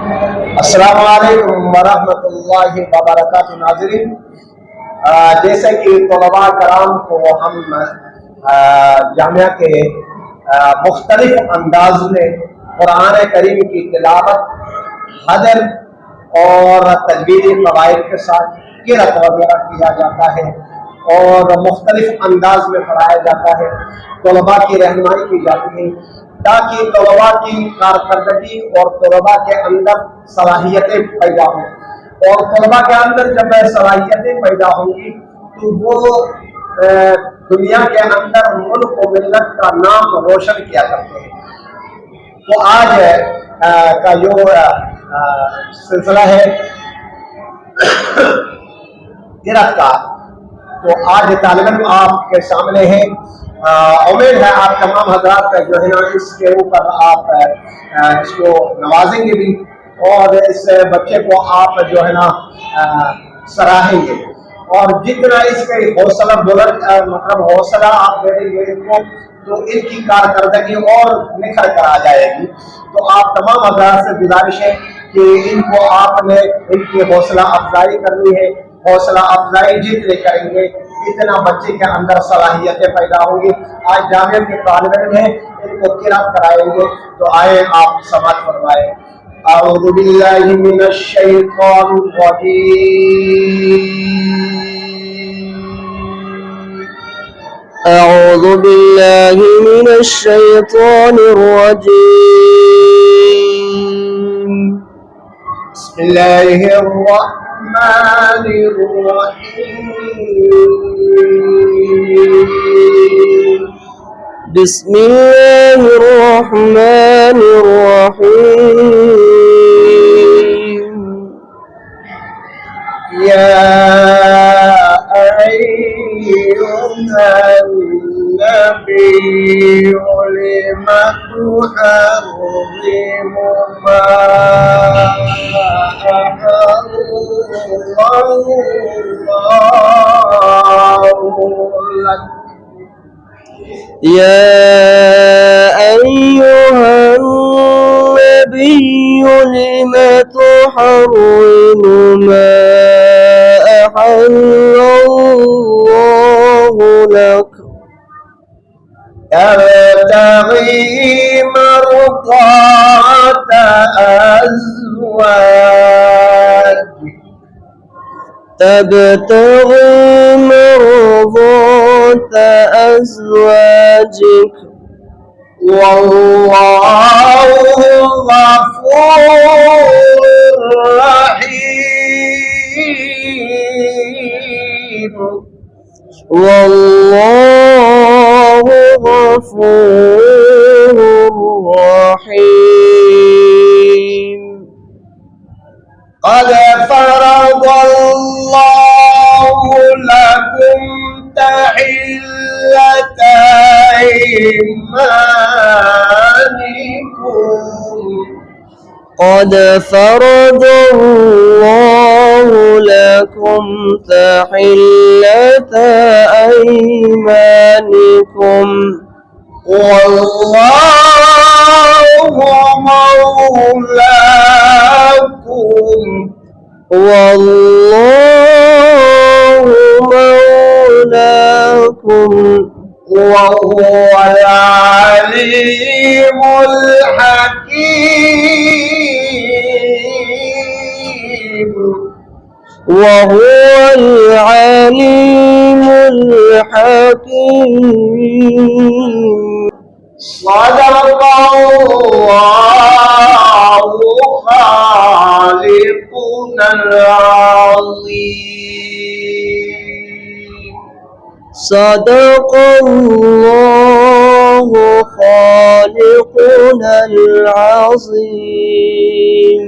अस्सलामु अलैकुम वरहमतुल्लाहि वबरकातुहू। नाज़रीन, जैसे कि तलबा कराम को हम जामिया के मुख्तलिफ अंदाज में कुरान करीम की तिलावत, हदर और तजवीज़ी फ़वाइद के साथ क़िरात वगैरह किया जाता है और मुख्तलिफ अंदाज में पढ़ाया जाता है, तलबा की रहनुमाई की जाती है ताकि तलबा की कारकर्दगी और तलबा के अंदर सलाहियतें पैदा हों। और तलबा के अंदर जब सलाहियतें पैदा होंगी तो वो दुनिया के अंदर मुल्क और मिल्लत का नाम रोशन किया करते हैं। तो आज का जो सिलसिला है क़िरात का, तो आज तालिबान आपके सामने है। उम्मीद है आप तमाम हज़रात का जो है ना इसके ऊपर आप इसको नवाजेंगे भी और इस बच्चे को आप जो है ना सराहेंगे और जितना इसका हौसला बुलंद मतलब हौसला आप देंगे इनको तो इनकी कारकर्दगी और निखर कर आ जाएगी। तो आप तमाम हज़रात से गुजारिश है कि इनको आपने इनकी हौसला अफजाई करनी है। हौसला अफजाई जितने करेंगे इतना बच्चे के अंदर सलाहियतें पैदा होंगी। आज जामिया के तालिब इल्म हैं, इनको क़िरात कराएंगे, तो आए आप समाअत फरमाएं। अऊज़ु बिल्लाहि मिनश शैतानिर रजीम। أعوذ بالله من الشيطان الرجيم. بسم الله الرحمن الرحيم. بسم الله الرحمن الرحيم. يا أيها النبي لم تحرم ما أحل الله لك. يا أيها النبي لم تحرم ما أحل الله لك تبتغي مرضات أزواجك تبتغي مرضات أزواجك والله غفور رحيم. والله غفور رحيم. قد فرض الله لكم تحلة أيمانكم. قد فرض الله لكم تحلة أيمانكم والله مولاكم. والله مولاكم وهو العليم الحكيم. وهو العليم الحكيم. صدق الله خالقنا العظيم. صدق الله خالقنا العظيم.